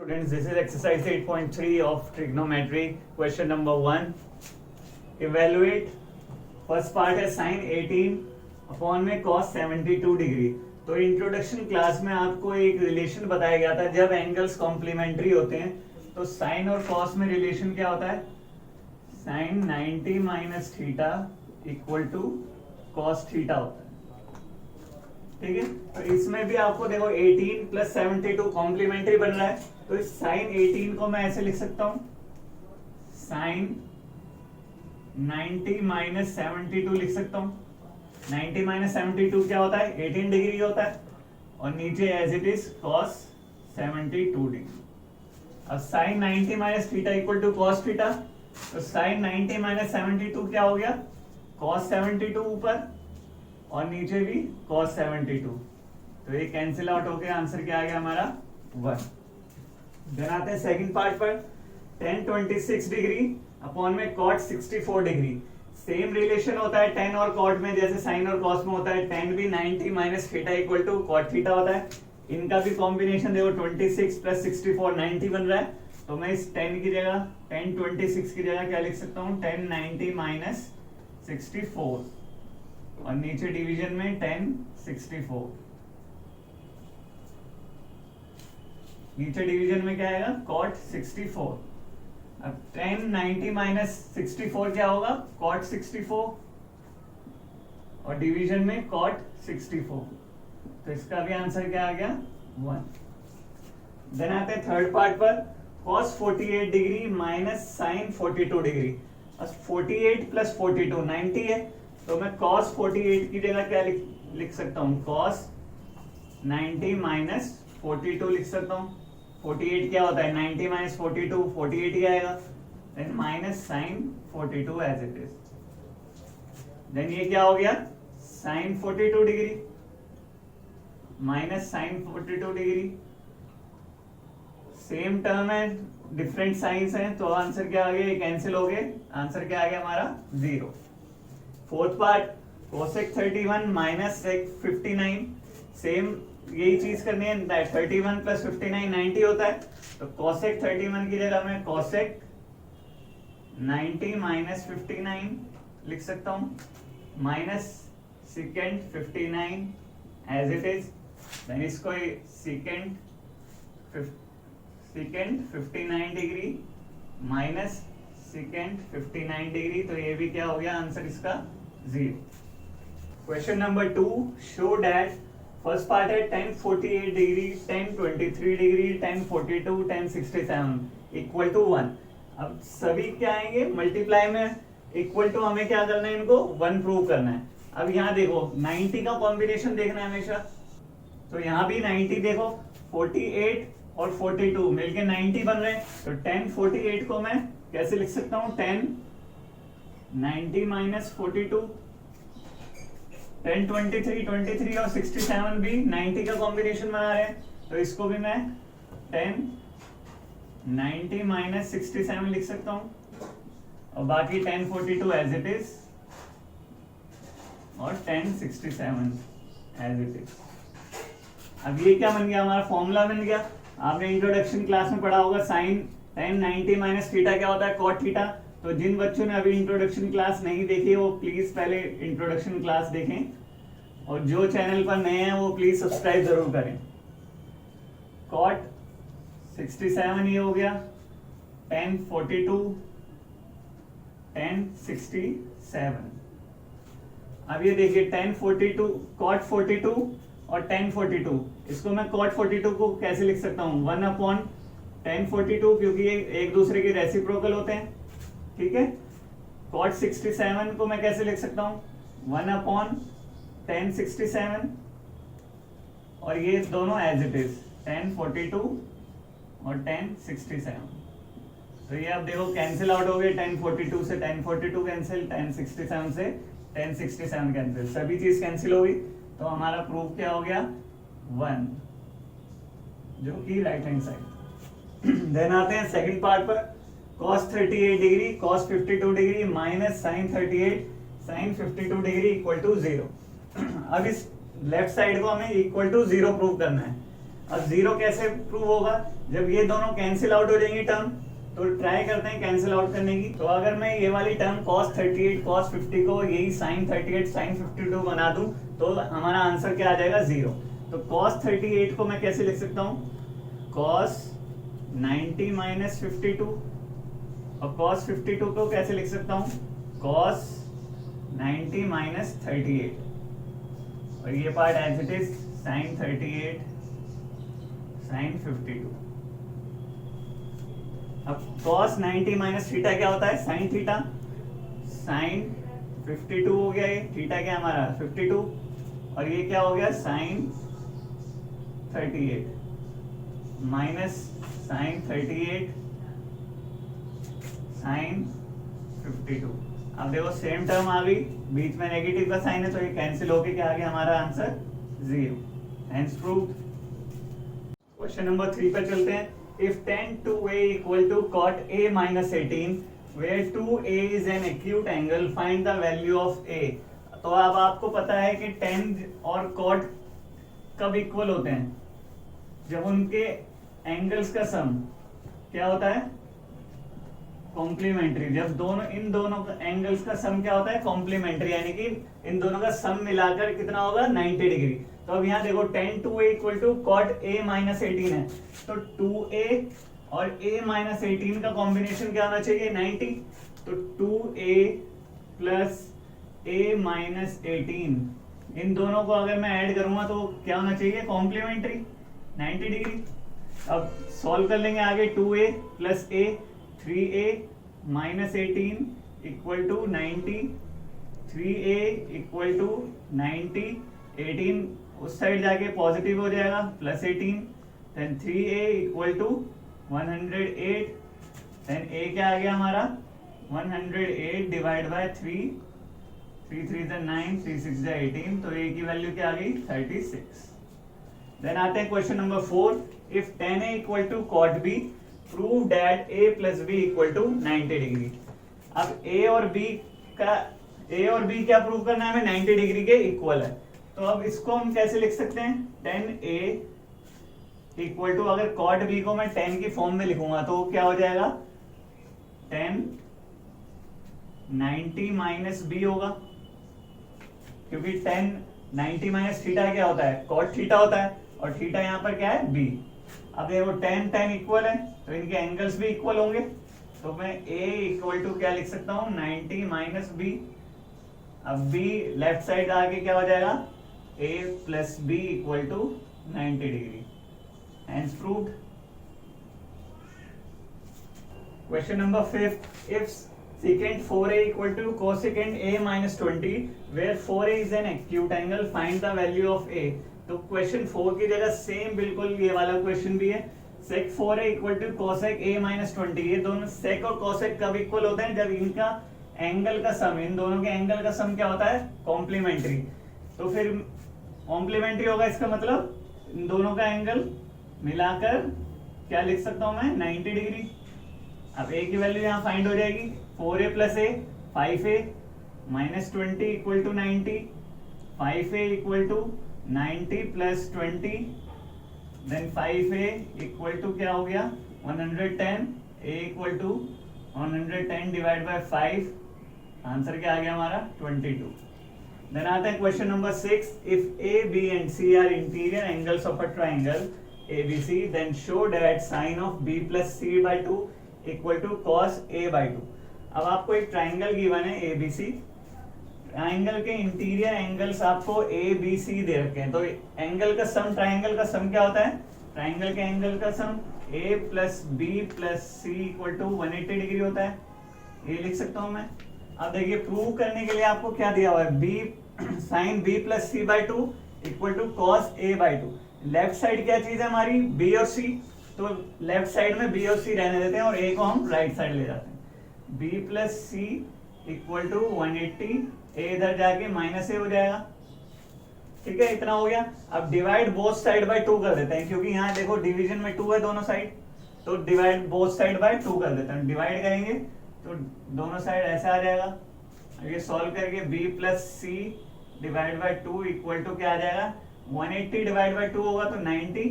Students, this is exercise 8.3 of trigonometry. Question number 1. Evaluate. First part है sin 18 upon में cos 72 degree. तो introduction class में आपको एक रिलेशन बताया गया था. जब एंगल्स कॉम्प्लीमेंट्री होते हैं तो sin और cos में रिलेशन क्या होता है? sin 90 minus theta equal to cos theta होता है. ठीक है, तो इसमें भी आपको देखो 18 प्लस 72 कॉम्प्लीमेंट्री बन रहा है. तो इस साइन 18 को मैं ऐसे लिख सकता हूं, साइन 90 माइनस 72 लिख सकता हूं. 90 माइनस 72 क्या होता है? 18 डिग्री होता है. और नीचे as it is cos 72 degree. अब sine 90 minus theta equal to cos theta. तो साइन 90 माइनस 72 क्या हो गया? cos 72 ऊपर और नीचे भी cos 72. तो ये कैंसिल आउट हो गया. आंसर क्या आ गया हमारा? 1. देन आते हैं सेकंड पार्ट पर. tan 26 डिग्री अपॉन में cot 64 डिग्री. सेम रिलेशन होता है tan और cot में, जैसे sin और cos में होता है. tan भी 90 minus theta equal to cot theta होता है. इनका भी कॉम्बिनेशन देखो 26 प्लस 64 90 बन रहा है. तो मैं इस 10 की जगह tan 26 की जगह क्या लिख सकता हूँ? tan 90 माइनस 64 और नीचे डिवीजन में tan 64. नीचे डिवीजन में क्या आएगा? cot 64. अब tan 90 माइनस 64 क्या होगा? cot 64 और डिवीजन में cot 64. तो इसका भी आंसर क्या आ गया? 1. देन आते हैं थर्ड पार्ट पर. cos 48 degree minus sin 42 degree. 48 plus 42 90 है. तो मैं cos 48 की जगह क्या लिख सकता हूँ? cos 90 माइनस 42 लिख सकता हूँ. 48 क्या होता है? 90 माइनस 42 48 ही आएगा. Then minus sin 42 as it is. Then ये क्या हो गया? sin 42 degree minus sin 42 degree. Same term है, डिफरेंट साइंस हैं. तो आंसर क्या आ गया? ये कैंसिल हो गए. आंसर क्या आ गया हमारा? 0. Fourth part cosec 31 minus sec 59. Same यही चीज करनी है. 31 प्लस 59 90 होता है. तो cosec 31 की जगह मैं cosec 90 माइनस 59 लिख सकता हूं. Minus secant 59 as it is. Then इसको secant 59 degree minus secant 59 degree. तो ये भी क्या हो गया? आंसर इसका 0. Question number 2. Show that. First part है tan 48 degree, tan 23 degree, tan 42, tan 67 equal to 1. अब सभी क्या आएंगे? मल्टीप्लाई में. इक्वल टू हमें क्या करना है? इनको 1 प्रूव करना है. अब यहाँ देखो 90 का कॉम्बिनेशन देखना है हमेशा. तो यहाँ भी 90 देखो, 48 और 42 मिलके 90 बन रहे हैं. तो tan 48 को मैं कैसे लिख सकता हूँ? tan 90 minus 42. tan 23 और 67 भी 90 का कॉम्बिनेशन बना रहे हैं. तो इसको भी मैं tan 90 माइनस 67 लिख सकता हूं. और बाकी tan 42 एज इट इज और tan 67 एज इट इज. अब ये क्या बन गया? हमारा फॉर्मूला बन गया. आपने इंट्रोडक्शन क्लास में पढ़ा होगा साइन tan 90 माइनस थीटा क्या होता है? cot theta. तो जिन बच्चों ने अभी इंट्रोडक्शन क्लास नहीं देखी वो प्लीज पहले इंट्रोडक्शन क्लास देखें. और जो चैनल पर नए हैं वो प्लीज सब्सक्राइब जरूर करें. cot 67 ये हो गया. tan 42, tan 67. अब ये देखिए tan 42, cot 42 और tan 42. इसको मैं cot 42 को कैसे लिख सकता हूँ? 1 अपॉन tan 42, क्योंकि ये एक दूसरे के रेसिप्रोकल होते हैं. ठीक है. cot 67 को मैं कैसे लिख सकता हूँ? 1 अपॉन tan 67 और ये दोनों एज इट इज tan 42 और tan 67. तो ये आप देखो कैंसिल आउट हो गए. tan 42 से tan 42 कैंसिल, tan 67 से tan 67 कैंसिल. सभी चीज कैंसिल हो गई. तो हमारा प्रूफ क्या हो गया? 1, जो कि राइट हैंड साइड. देन आते हैं सेकंड पार्ट पर. cos 38 degree, cos 52 degree minus sin 38, sin 52 degree equal to 0. अब इस लेफ्ट साइड को हमें इक्वल टू 0 प्रूव करना है. अब 0 कैसे प्रूव होगा? जब ये दोनों कैंसिल आउट हो जाएंगी टर्म, तो ट्राई करते हैं कैंसिल आउट करने की। तो अगर मैं ये वाली टर्म cos 38 cos 50 को यही sin 38 sin 52 बना दूं तो हमारा आंसर क्या आ जाएगा, 0। तो cos 38 को मैं कैसे लिख सकता हूँ, cos 90 माइनस 52, और cos 52 को कैसे लिख सकता हूँ, cos 90 माइनस 38, और ये part as it is sin 38 sin 52। अब cos 90 माइनस थीटा क्या होता है, sin थीटा, sin 52 हो गया, ये थीटा क्या हमारा 52, और ये क्या हो गया sin 38 माइनस sin 38 sin 52। अब देखो सेम टर्म आ गई, बीच में नेगेटिव का साइन है तो ये कैंसिल होके क्या आ गया हमारा answer 0। Hence proved. Question number 3 पे चलते हैं। If tan 2a equal to cot a minus 18, where 2a is an acute angle, find the value of a। तो अब आपको पता है कि tan और cot कब इक्वल होते हैं, जब उनके एंगल्स का सम क्या होता है, कॉम्प्लीमेंट्री। जब दोनों इन दोनों एंगल्स का सम क्या होता है, कॉम्प्लीमेंट्री, यानी कि इन दोनों का सम मिलाकर कितना होगा, 90 डिग्री। तो अब यहाँ देखो tan 2a equal to cot a minus 18 है, तो 2a और a माइनस 18 का कॉम्बिनेशन क्या होना चाहिए, 90। तो 2a प्लस a माइनस 18, इन दोनों को अगर मैं ऐड करूंगा तो क्या होना चाहिए, कॉम्प्लीमेंट्री, 90 डिग्री। अब सॉल्व कर लेंगे आगे, 2a plus a 3a minus 18 equal to 90, 3a equal to 90, 18 उस साइड जाके पॉजिटिव हो जाएगा, plus 18, then 3a equal to 108, then a क्या आ गया हमारा 108 डिवाइड बाय 3, 3 3 9, 3 6 18, तो a की वैल्यू क्या आ गई 36। देन आते हैं question number 4। If tan a equal to cot b, prove that a plus b equal to 90 degree. अब a और b क्या प्रूव करना है हमें, 90 डिग्री के इक्वल है। तो अब इसको हम कैसे लिख सकते हैं, tan a इक्वल टू, अगर cot b को मैं tan की फॉर्म में लिखूंगा तो क्या हो जाएगा, tan 90 माइनस b होगा, क्योंकि tan 90 माइनस थीटा क्या होता है, cot थीटा होता है, और थीटा यहाँ पर क्या है b। अब देखो tan इक्वल है तो इनके एंगल्स भी इक्वल होंगे, तो मैं a इक्वल टू क्या लिख सकता हूँ, 90 माइनस b। अब b लेफ्ट साइड आके क्या हो जाएगा, a plus b equal to 90 degree. Hence proved. Question number 5। If secant 4a equal to cosecant a minus 20, where 4a is an acute angle, find the value of a। तो question 4 की जगह same बिल्कुल ये वाला question भी है, sec 4a equal to cosec a minus 20। ये दोनों sec और cosec कब इक्वल होते हैं, जब इनका एंगल का सम, इन दोनों के एंगल का सम क्या होता है, कॉम्प्लीमेंट्री। तो फिर कॉम्प्लीमेंट्री होगा, इसका मतलब इन दोनों का एंगल मिलाकर क्या लिख सकता हूं मैं, 90 डिग्री। अब a की वैल्यू यहाँ फाइंड हो जाएगी, 4a plus a 5a minus 20 equal to 90, 5a equal to 90 plus 20, then 5a equal to क्या हो गया 110, a equal to 110 divide by 5, answer क्या आ गया हमारा 22। देन आता है question number 6। If a b and c are interior angles of a triangle abc, then show that sine of b plus c by 2 equal to cos a by 2। अब आपको एक triangle given है ABC, triangle के interior angles आपको ABC दे रखे हैं। तो एंगल का सम, ट्राइंगल का सम क्या होता है, ट्राइंगल के एंगल का sum a plus b plus c equal to 180 degree होता है, ये लिख सकता हूं मैं। अब देखिए प्रूव करने के लिए आपको क्या दिया हुआ है, b sine b plus c by 2 equal to cos a by 2। Left side क्या चीज है हमारी, b और c, तो लेफ्ट साइड में b और c रहने देते हैं और a को हम राइट साइड ले जाते हैं। b plus c equal to 180, a इधर जाके माइनस a हो जाएगा, ठीक है, इतना हो गया। अब डिवाइड बोथ साइड बाय 2 कर देते हैं, क्योंकि यहाँ देखो डिवीजन में 2 है दोनों साइड, तो डिवाइड बोथ साइड बाय 2 कर देते हैं। डिवाइड करेंगे तो दोनों साइड ऐसा आ जाएगा। ये सॉल्व करके b plus c divide by 2 equal to क्या आ जाएगा, 180 डिवाइड बाय 2 होगा तो 90,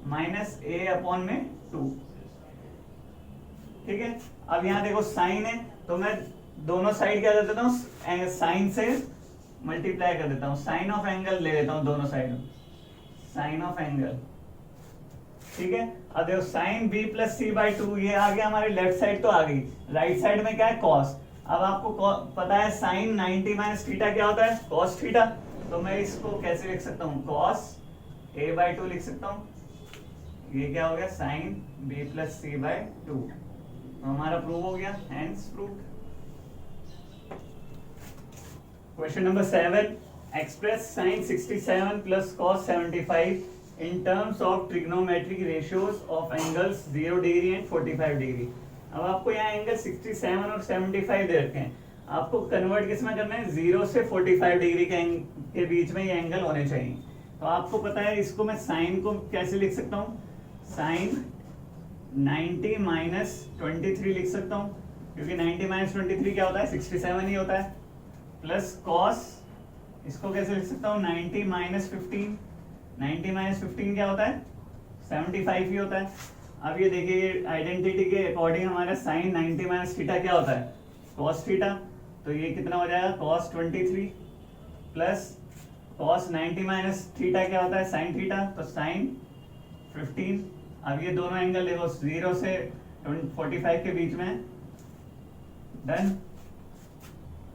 माइनस ए अपॉन में 2। ठीक है, अब यहाँ देखो साइन है तो मैं दोनों साइड क्या कर देता हूँ, साइन से मल्टीप्लाई कर देता हूँ, साइन ऑफ एंगल ले लेता हूँ दोनों साइड में, साइन ऑफ एंगल। ठीक है, अब देखो sine B plus C by 2 ये आ गया, हमारी लेफ्ट साइड तो आ गई, राइट साइड में क्या है कॉस। अब आपको पता है साइन 90 माइनस थीटा क्या होता है, कॉस थीटा। तो मैं इसको कैसे लिख सकता हूँ, कॉस ए बाई 2 लिख सकता हूँ। ये क्या हो गया, sine B plus C by 2। तो हमारा प्रूव हो गया, hence proved. Question number 7, express sine 67 plus cos 75 in terms of trigonometric ratios of angles 0 degree and 45 degree. अब आपको यहाँ एंगल 67 और 75 दे रखे हैं, आपको कन्वर्ट किस में करना है, 0 से 45 डिग्री के बीच में ये एंगल होने चाहिए। तो आपको पता है इसको मैं साइन को कैसे लिख सकता हूँ, साइन 90 माइनस 23 लिख सकता हूँ, क्योंकि 90 माइनस 23 क्या होता है, 67 ही होता है, प्लस कॉस, इसको कैसे लिख सकता हूँ, 90 माइनस 15, 90 माइनस 15 क्या होता है, 75 ही होता है। अब ये देखिए आइडेंटिटी के अकॉर्डिंग हमारा साइन 90 माइनस थीटा क्या होता है, कॉस थीटा। तो ये कितना हो जाएगा, cos 23 plus cos 90 minus theta क्या होता है, साइन थीटा, तो साइन 15। अब ये दोनों एंगल देखो 0 से 45 के बीच में, डन।